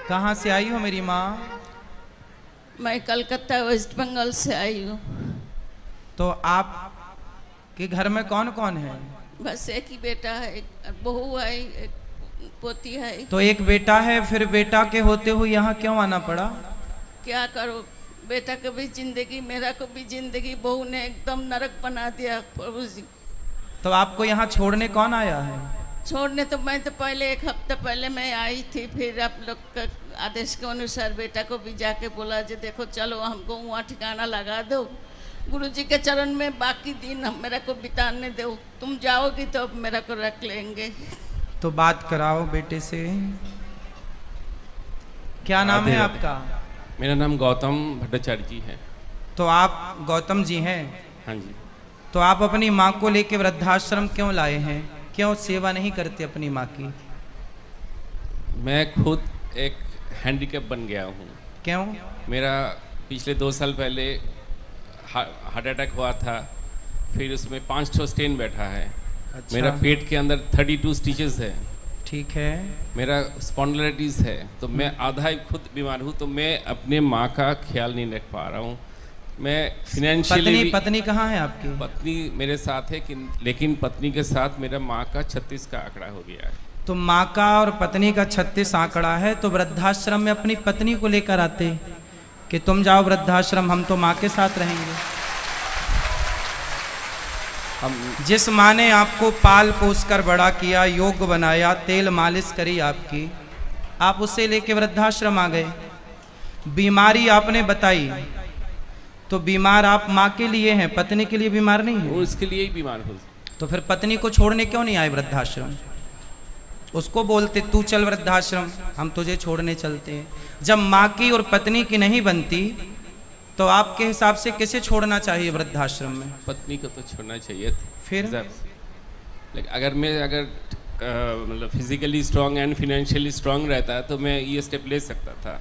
कहाँ से आई हो मेरी माँ? मैं कलकत्ता वेस्ट बंगाल से आई हूँ। तो आप के घर में कौन कौन है? बस एक ही बेटा है, एक बहू है, एक पोती है। तो एक बेटा है, फिर बेटा के होते हुए यहाँ क्यों आना पड़ा? क्या करो, बेटा को भी जिंदगी, मेरा को भी जिंदगी बहू ने एकदम नरक बना दिया प्रभु जी। तो आपको यहाँ छोड़ने कौन आया है? छोड़ने तो मैं तो पहले एक हफ्ता पहले मैं आई थी, फिर आप लोग का आदेश के अनुसार बेटा को भी जाके बोला जी देखो चलो हमको वहाँ ठिकाना लगा दो, गुरु जी के चरण में बाकी दिन हम मेरा को बिताने दो, तुम जाओगी तो अब मेरा को रख लेंगे। तो बात कराओ बेटे से। क्या नाम है आपका? मेरा नाम गौतम भट्टाचार्य जी है। तो आप गौतम जी हैं? हाँ जी। तो आप अपनी माँ को लेके वृद्धाश्रम क्यों लाए हैं? क्यों सेवा नहीं करते अपनी माँ की? मैं खुद एक हैंडीकैप बन गया हूँ। क्यों? मेरा पिछले 2 साल पहले हार्ट अटैक हुआ था, फिर उसमें 5 स्टेन बैठा है। अच्छा। मेरा पेट के अंदर 32 स्टिचेस है। ठीक है। मेरा स्पॉन्डिलाइटिस है, तो मैं आधा ही खुद बीमार हूँ, तो मैं अपने माँ का ख्याल नहीं रख पा रहा हूँ। मैं फिनेंशियली पत्नी कहाँ है आपकी? पत्नी मेरे साथ है कि लेकिन पत्नी के साथ मेरा माँ का 36 का आंकड़ा हो गया है। तो माँ का और पत्नी का 36 आंकड़ा है, तो वृद्धाश्रम में अपनी पत्नी को लेकर आते कि तुम जाओ वृद्धाश्रम, हम तो माँ के साथ रहेंगे। जिस माँ ने आपको पाल पोस कर बड़ा किया, योग्य बनाया, तेल मालिश करी आपकी, आप उसे लेके वृद्धाश्रम आ गए। बीमारी आपने बताई, तो बीमार आप माँ के लिए हैं, पत्नी के लिए बीमार नहीं है। उसके लिए ही बीमार हो। तो फिर पत्नी को छोड़ने क्यों नहीं आए वृद्धाश्रम? उसको बोलते तू चल वृद्धाश्रम, हम तुझे छोड़ने चलते हैं। जब माँ की और पत्नी की नहीं बनती तो आपके हिसाब से किसे छोड़ना चाहिए वृद्धाश्रम में? पत्नी को तो छोड़ना चाहिए था। फिर अगर मैं मतलब physically strong and financially strong रहता तो मैं ये स्टेप ले सकता था,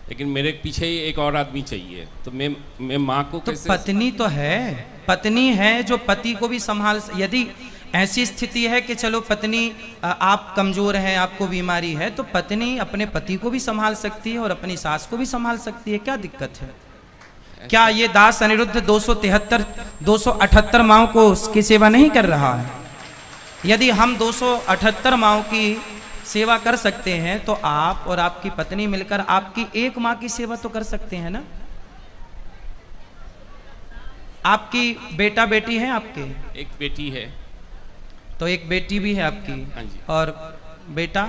लेकिन मेरे पीछे ही एक और आदमी चाहिए, तो मैं माँ को तो कैसे? पत्नी तो है, पत्नी है जो पति को भी संभाल। यदि ऐसी स्थिति है कि चलो पत्नी आप कमजोर हैं, आपको बीमारी है, तो पत्नी अपने पति को भी संभाल सकती है और अपनी सास को भी संभाल सकती है। क्या दिक्कत है? क्या ये दास अनिरुद्ध 278 माओं को उसकी सेवा नहीं कर रहा है? यदि हम 278 माओं की सेवा कर सकते हैं तो आप और आपकी पत्नी मिलकर आपकी एक माँ की सेवा तो कर सकते हैं ना। आपकी बेटा बेटी है आपके? एक बेटी है। तो एक बेटी भी है आपकी? हाँ जी। और बेटा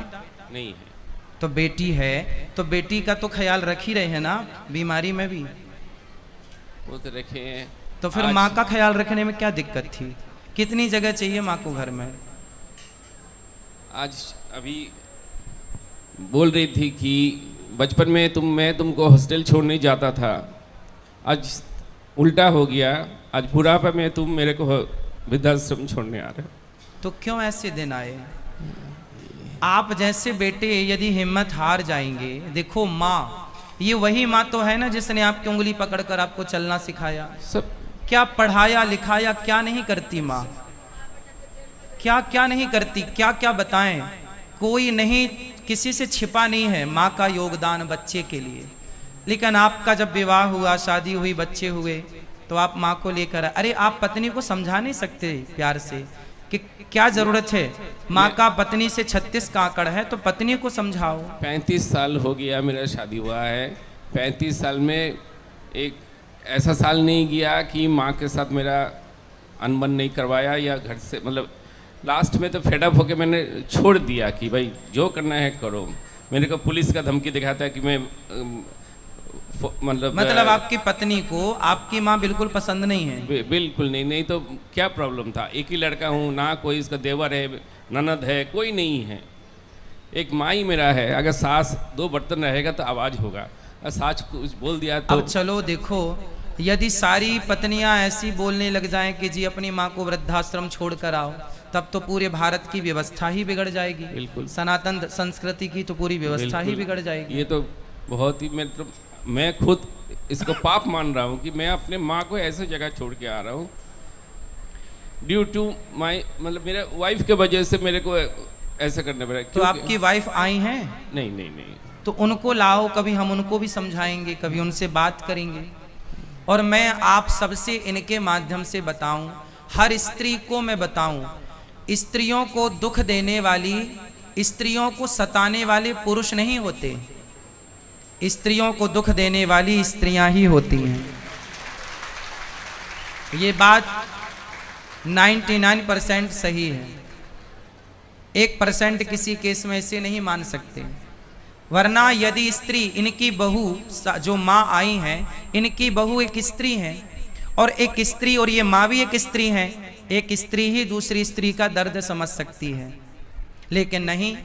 नहीं है। तो बेटी है, तो बेटी का तो ख्याल रख ही रहे हैं ना बीमारी में भी? वो तो रखे हैं। तो फिर माँ का ख्याल रखने में क्या दिक्कत थी? कितनी जगह चाहिए माँ को घर में? आज अभी बोल रही थी कि बचपन में मैं तुमको हॉस्टल छोड़ने जाता था, आज उल्टा हो गया, आज बुढ़ापा में तुम मेरे को वृद्धाश्रम छोड़ने आ रहे हो। तो क्यों ऐसे दिन आए? आप जैसे बेटे यदि हिम्मत हार जाएंगे, देखो माँ, ये वही माँ तो है ना जिसने आपकी उंगली पकड़कर आपको चलना सिखाया, सब क्या पढ़ाया लिखाया, क्या नहीं करती माँ? क्या क्या नहीं करती, क्या क्या बताएं? कोई नहीं, किसी से छिपा नहीं है माँ का योगदान बच्चे के लिए। लेकिन आपका जब विवाह हुआ, शादी हुई, बच्चे हुए, तो आप माँ को लेकर, अरे आप पत्नी को समझा नहीं सकते प्यार से कि क्या जरूरत है? माँ का पत्नी से 36 का आंकड़ है, तो पत्नी को समझाओ। 35 साल हो गया मेरा शादी हुआ है। 35 साल में एक ऐसा साल नहीं गया कि माँ के साथ मेरा अनबन नहीं करवाया, या घर से मतलब लास्ट में तो फेडअप होके मैंने छोड़ दिया कि भाई जो करना है करो। मेरे को पुलिस का धमकी दिखाता है कि मैं मतलब आपकी पत्नी को आपकी माँ बिल्कुल पसंद नहीं है? बिल्कुल नहीं तो क्या प्रॉब्लम था? एक ही लड़का हूँ ना, कोई इसका देवर है, ननद है, कोई नहीं है, एक माँ ही मेरा है। अगर सास 2 बर्तन रहेगा तो आवाज़ होगा, और सास कुछ बोल दिया तो। अब चलो देखो, यदि सारी पत्नियां ऐसी बोलने लग जाएं कि जी अपनी माँ को वृद्धाश्रम छोड़ कर आओ, तब तो पूरे भारत की व्यवस्था ही बिगड़ जाएगी। बिल्कुल। सनातन संस्कृति की तो पूरी व्यवस्था ही बिगड़ जाएगी। ये तो बहुत ही मैं खुद इसको पाप मान रहा हूँ कि मैं अपने माँ को ऐसे जगह छोड़ के आ रहा हूँ, ड्यू टू माई, मतलब मेरे वाइफ के वजह से मेरे को ऐसा करना पड़ा। तो आपकी वाइफ आई हैं? नहीं। तो उनको लाओ, कभी हम उनको भी समझाएंगे, कभी उनसे बात करेंगे। और मैं आप सबसे इनके माध्यम से बताऊं, हर स्त्री को मैं बताऊं, स्त्रियों को दुख देने वाली, स्त्रियों को सताने वाले पुरुष नहीं होते, स्त्रियों को दुख देने वाली स्त्रियां ही होती हैं। ये बात 99% सही है, 1% किसी केस में ऐसे नहीं मान सकते। वरना यदि स्त्री, इनकी बहू जो माँ आई हैं, इनकी बहू एक स्त्री है, और एक स्त्री, और ये माँ भी एक स्त्री है, एक स्त्री ही दूसरी स्त्री का दर्द समझ सकती है। लेकिन नहीं,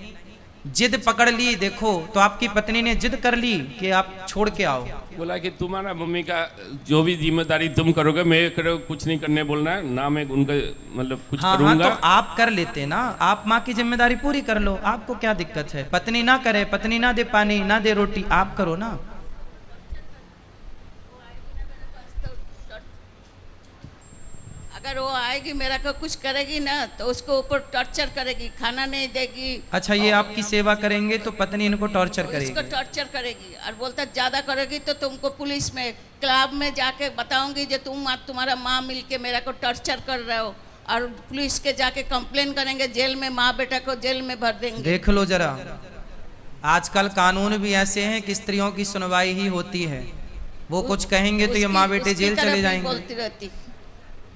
जिद पकड़ ली। देखो, तो आपकी पत्नी ने जिद कर ली कि आप छोड़ के आओ। बोला कि तुम्हारा मम्मी का जो भी जिम्मेदारी तुम करोगे, मैं करो कुछ नहीं करने बोलना है ना, मैं उनका मतलब कुछ करूंगा। तो आप कर लेते ना, आप माँ की जिम्मेदारी पूरी कर लो, आपको क्या दिक्कत है? पत्नी ना करे, पत्नी ना दे पानी, ना दे रोटी, आप करो ना। अगर वो आएगी मेरा को कुछ करेगी ना, तो उसको ऊपर टॉर्चर करेगी, खाना नहीं देगी। अच्छा, ये आपकी सेवा करेंगे तो पत्नी इनको टॉर्चर करेगी? इसको टॉर्चर करेगी, और बोलता ज्यादा करेगी तो तुमको पुलिस में, क्लब में जाके बताऊंगी जो तुम्हारा माँ मिलके मेरा को टॉर्चर कर रहे हो, और पुलिस के जाके कंप्लेन करेंगे, जेल में माँ बेटा को जेल में भर देंगे। देख लो जरा, आजकल कानून भी ऐसे हैं कि स्त्रियों की सुनवाई ही होती है। वो कुछ कहेंगे तो ये माँ बेटे जेल चले जाएंगे। बोलती रहती,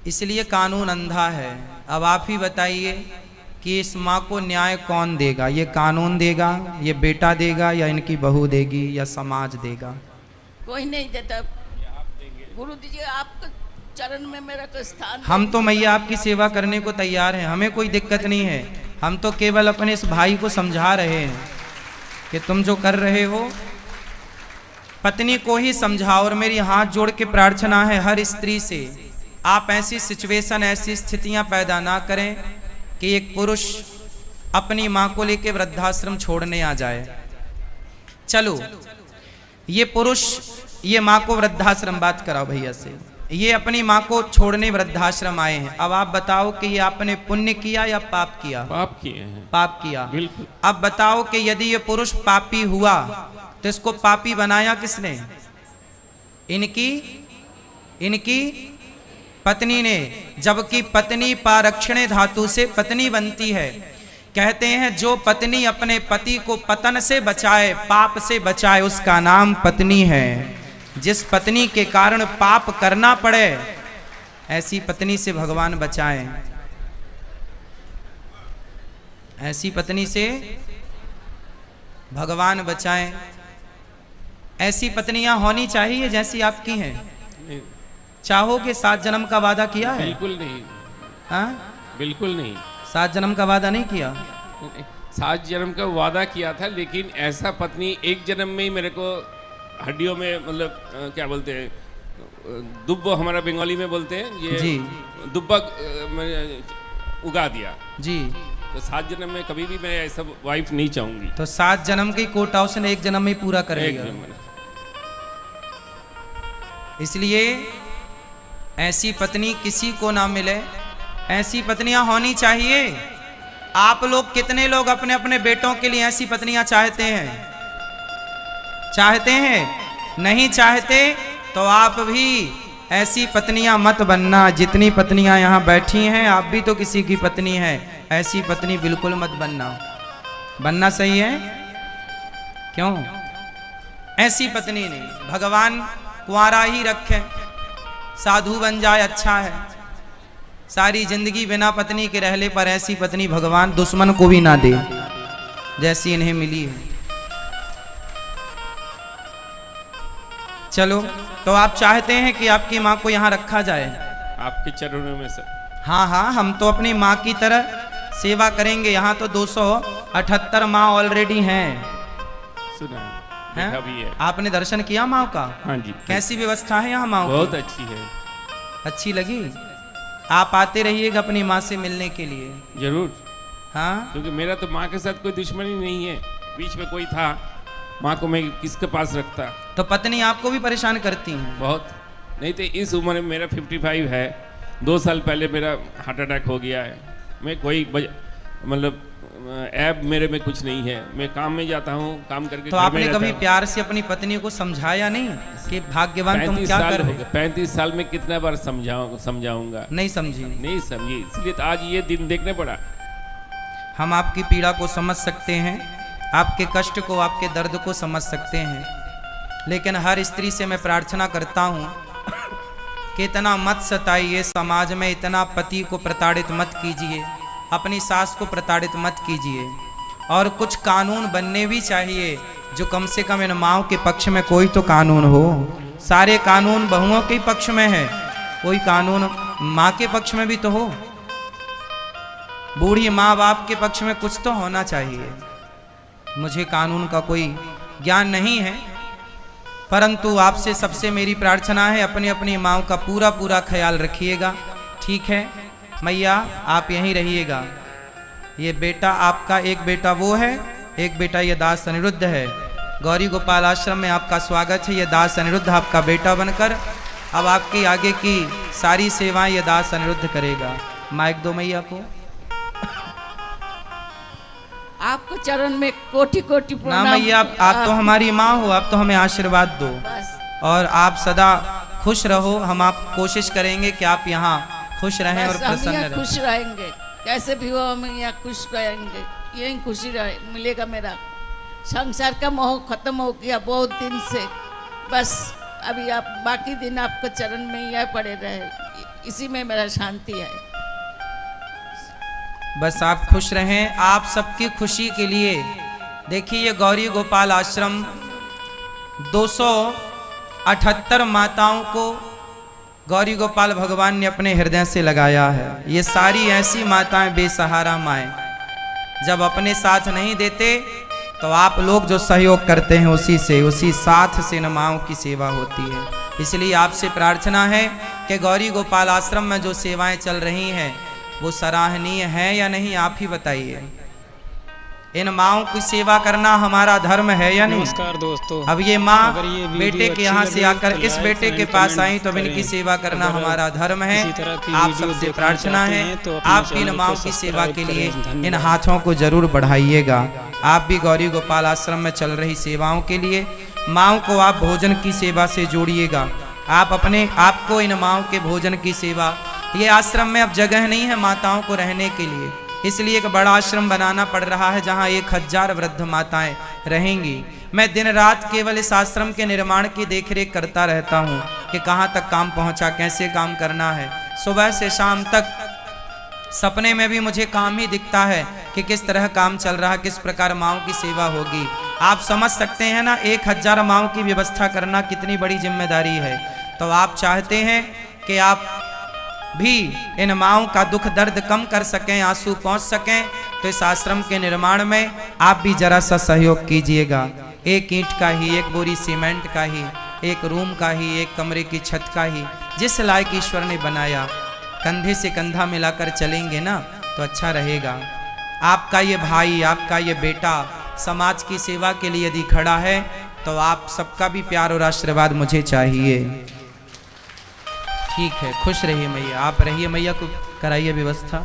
इसलिए कानून अंधा है। अब आप ही बताइए कि इस माँ को न्याय कौन देगा? ये कानून देगा, ये बेटा देगा, या इनकी बहू देगी, या समाज देगा? कोई नहीं देता। गुरु जी आपके चरण में मेरा तो स्थान। हम तो मैया आपकी सेवा करने को तैयार हैं, हमें कोई दिक्कत नहीं है। हम तो केवल अपने इस भाई को समझा रहे हैं कि तुम जो कर रहे हो, पत्नी को ही समझाओ। और मेरी हाथ जोड़ के प्रार्थना है हर स्त्री से, आप ऐसी सिचुएशन, ऐसी स्थितियां पैदा ना करें कि एक पुरुष अपनी माँ को लेकर वृद्धाश्रम छोड़ने आ जाए। चलो, ये पुरुष ये माँ को वृद्धाश्रम, बात कराओ भैया से, ये अपनी माँ को छोड़ने वृद्धाश्रम आए हैं। अब आप बताओ कि ये आपने पुण्य किया या पाप किया? पाप किए हैं। पाप किया, बिल्कुल। अब बताओ कि यदि ये पुरुष पापी हुआ तो इसको पापी बनाया किसने? इनकी पत्नी ने। जबकि पत्नी पारक्षणे धातु से पत्नी बनती है। कहते हैं जो पत्नी अपने पति को पतन से बचाए, पाप से बचाए, उसका नाम पत्नी है। जिस पत्नी के कारण पाप करना पड़े, ऐसी पत्नी से भगवान बचाए। ऐसी पत्नी से भगवान बचाएं। ऐसी पत्नियां होनी चाहिए जैसी आपकी हैं। चाहोगे 7 जन्म का वादा किया है? बिल्कुल नहीं। हाँ, बिल्कुल नहीं। 7 जन्म का वादा नहीं किया? 7 जन्म का वादा किया था, लेकिन ऐसा पत्नी एक जन्म में ही मेरे को हड्डियों में, मतलब क्या बोलते हैं, दुब्बो हमारा बंगाली में बोलते हैं, ये जी, दुब्बा उगा दिया जी। तो 7 जन्म में कभी भी मैं ऐसा वाइफ नहीं चाहूंगी। तो 7 जन्म की कोटा उसने 1 जन्म में पूरा करेगा। इसलिए ऐसी पत्नी किसी को ना मिले, ऐसी पत्नियां होनी चाहिए। आप लोग कितने लोग अपने अपने बेटों के लिए ऐसी पत्नियां चाहते हैं? चाहते हैं? नहीं चाहते तो आप भी ऐसी पत्नियां मत बनना। जितनी पत्नियां यहाँ बैठी हैं, आप भी तो किसी की पत्नी है, ऐसी पत्नी बिल्कुल मत बनना। बनना सही है? क्यों? ऐसी पत्नी नहीं, भगवान कुंवारा ही रखे, साधु बन जाए, अच्छा है। सारी जिंदगी बिना पत्नी के रहले पर ऐसी पत्नी भगवान दुश्मन को भी ना दे जैसी इन्हें मिली है। चलो, तो आप चाहते हैं कि आपकी माँ को यहाँ रखा जाए? आपके चरणों में सर। हाँ हाँ, हम तो अपनी माँ की तरह सेवा करेंगे। यहाँ तो 278 माँ ऑलरेडी हैं। सुना हैं? देखा भी है। आपने दर्शन किया माँ का? हाँ जी। कैसी व्यवस्था है यहाँ माँ की? बहुत अच्छी है। अच्छी लगी? आप आते रहिएगा अपनी माँ से मिलने के लिए। जरूर। हाँ, क्योंकि मेरा तो माँ के साथ कोई दुश्मनी नहीं है। बीच में कोई था, माँ को मैं किसके पास रखता। तो पत्नी आपको भी परेशान करती हैं? बहुत। नहीं तो इस उम्र में, मेरा 55 है, 2 साल पहले मेरा हार्ट अटैक हो गया है। मैं कोई मतलब ऐब मेरे में कुछ नहीं है। मैं काम में जाता हूँ, काम करके तो घर में आपने रहता कभी हूँ। प्यार से अपनी पत्नी को समझाया नहीं कि भाग्यवान तुम 35 क्या साल कर हो रहे गए। 35 साल में कितना बार समझाऊंगा, नहीं समझी। नहीं समझी, इसलिए तो आज ये दिन देखने पड़ा। हम आपकी पीड़ा को समझ सकते हैं, आपके कष्ट को, आपके दर्द को समझ सकते हैं, लेकिन हर स्त्री से मैं प्रार्थना करता हूँ कि इतना मत सताइए, समाज में इतना पति को प्रताड़ित मत कीजिए, अपनी सास को प्रताड़ित मत कीजिए। और कुछ कानून बनने भी चाहिए जो कम से कम इन माओं के पक्ष में कोई तो कानून हो। सारे कानून बहुओं के पक्ष में है, कोई कानून माँ के पक्ष में भी तो हो। बूढ़ी माँ बाप के पक्ष में कुछ तो होना चाहिए। मुझे कानून का कोई ज्ञान नहीं है, परंतु आपसे सबसे मेरी प्रार्थना है, अपनी अपनी माँ का पूरा पूरा ख्याल रखिएगा। ठीक है मैया, आप यहीं रहिएगा। ये बेटा आपका, एक बेटा वो है, एक बेटा ये दास अनिरुद्ध है। गौरी गोपाल आश्रम में आपका स्वागत है। ये दास अनिरुद्ध आपका बेटा बनकर अब आपकी आगे की सारी सेवाएं ये दास अनिरुद्ध करेगा। माइक दो मैया को। आपको चरण में कोटि कोटि ना प्रणाम। मैया, आप तो हमारी माँ हो, आप तो हमें आशीर्वाद दो बस और आप सदा खुश रहो। हम आप कोशिश करेंगे कि आप यहाँ खुश रहें और बस हम प्रसन्न यहाँ रहें। खुश रहेंगे, कैसे भी हो हम यहाँ खुश रहेंगे, यही खुशी मिलेगा। मेरा संसार का मोह खत्म हो गया बहुत दिन से। बस अभी आप बाकी दिन आपके चरण में ही पड़े रहे, इसी में मेरा शांति है। बस आप खुश रहें। आप सबकी खुशी के लिए देखिए, ये गौरी गोपाल आश्रम 278 माताओं को गौरी गोपाल भगवान ने अपने हृदय से लगाया है। ये सारी ऐसी माताएं, बेसहारा माएँ, जब अपने साथ नहीं देते तो आप लोग जो सहयोग करते हैं उसी साथ से न माओं की सेवा होती है। इसलिए आपसे प्रार्थना है कि गौरी गोपाल आश्रम में जो सेवाएं चल रही हैं वो सराहनीय है या नहीं, आप ही बताइए। इन माओं की सेवा करना हमारा धर्म है या नहीं? नमस्कार दोस्तों। अब ये माँ अगर ये वीडियो बेटे के अच्छी यहाँ लगे से आकर तो इस लाइक, बेटे के कमेंट, पास कमेंट आई तो अब इनकी करें। सेवा करना अगर हमारा धर्म है। इसी तरह की आप वीडियो सबसे देखना प्रार्थना चाहते है, हैं तो अपने आप भी इन चैनल माओं को की सेवा के सब्सक्राइब लिए करें। इन धन्यवाद। हाथों को जरूर बढ़ाइएगा। आप भी गौरी गोपाल आश्रम में चल रही सेवाओं के लिए माओं को आप भोजन की सेवा से जोड़िएगा। आप अपने आप को इन माओं के भोजन की सेवा, ये आश्रम में अब जगह नहीं है माताओं को रहने के लिए, इसलिए एक बड़ा आश्रम बनाना पड़ रहा है जहां 1000 वृद्ध माताएं रहेंगी। मैं दिन रात केवल इस आश्रम के निर्माण की देखरेख करता रहता हूं कि कहां तक काम पहुंचा, कैसे काम करना है। सुबह से शाम तक सपने में भी मुझे काम ही दिखता है कि किस तरह काम चल रहा, किस प्रकार माओं की सेवा होगी। आप समझ सकते हैं ना, 1000 माओं की व्यवस्था करना कितनी बड़ी जिम्मेदारी है। तो आप चाहते हैं कि आप भी इन माओं का दुख दर्द कम कर सकें, आंसू पहुंच सकें, तो इस आश्रम के निर्माण में आप भी जरा सा सहयोग कीजिएगा। एक ईंट का ही, एक बोरी सीमेंट का ही, एक रूम का ही, एक कमरे की छत का ही, जिस लायक ईश्वर ने बनाया, कंधे से कंधा मिलाकर चलेंगे ना तो अच्छा रहेगा। आपका ये भाई, आपका ये बेटा समाज की सेवा के लिए यदि खड़ा है तो आप सबका भी प्यार और आशीर्वाद मुझे चाहिए। ठीक है, खुश रहिए मैया, आप रहिए। मैया को कराइए व्यवस्था,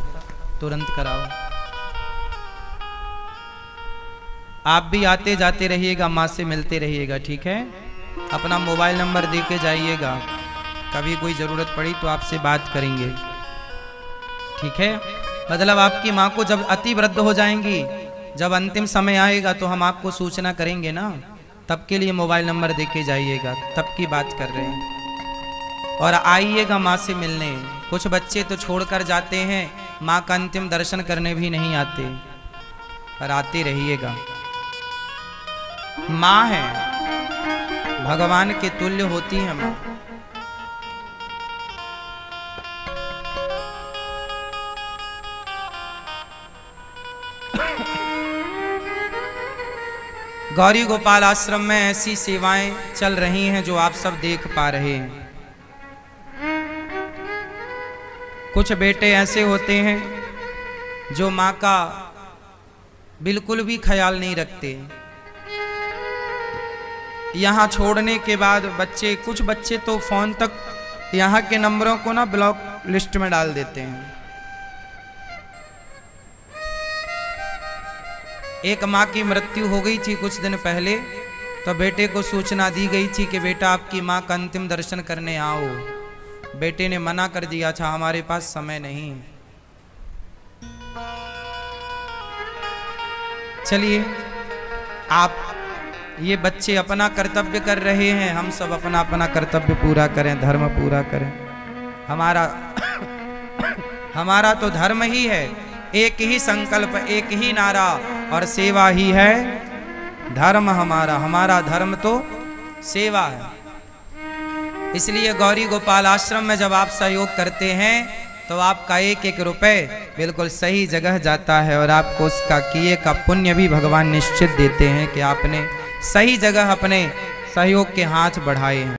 तुरंत कराओ। आप भी आते जाते रहिएगा, माँ से मिलते रहिएगा, ठीक है? अपना मोबाइल नंबर दे के जाइएगा, कभी कोई ज़रूरत पड़ी तो आपसे बात करेंगे, ठीक है? मतलब आपकी माँ को जब अति वृद्ध हो जाएंगी, जब अंतिम समय आएगा तो हम आपको सूचना करेंगे ना, तब के लिए मोबाइल नंबर दे के जाइएगा, तब की बात कर रहे हैं। और आइएगा माँ से मिलने। कुछ बच्चे तो छोड़कर जाते हैं, माँ का अंतिम दर्शन करने भी नहीं आते, पर आते रहिएगा। माँ है, भगवान के तुल्य होती है माँ। गौरी गोपाल आश्रम में ऐसी सेवाएं चल रही हैं जो आप सब देख पा रहे हैं। कुछ बेटे ऐसे होते हैं जो माँ का बिल्कुल भी ख्याल नहीं रखते। यहाँ छोड़ने के बाद बच्चे, कुछ बच्चे तो फ़ोन तक यहाँ के नंबरों को ना ब्लॉक लिस्ट में डाल देते हैं। एक माँ की मृत्यु हो गई थी कुछ दिन पहले, तो बेटे को सूचना दी गई थी कि बेटा आपकी माँ का अंतिम दर्शन करने आओ। बेटे ने मना कर दिया था, हमारे पास समय नहीं। चलिए, आप ये बच्चे अपना कर्तव्य कर रहे हैं, हम सब अपना अपना कर्तव्य पूरा करें, धर्म पूरा करें। हमारा तो धर्म ही है, एक ही संकल्प, एक ही नारा, और सेवा ही है धर्म हमारा धर्म तो सेवा है। इसलिए गौरी गोपाल आश्रम में जब आप सहयोग करते हैं तो आपका एक एक रुपए बिल्कुल सही जगह जाता है, और आपको उसका किए का पुण्य भी भगवान निश्चित देते हैं कि आपने सही जगह अपने सहयोग के हाथ बढ़ाए हैं।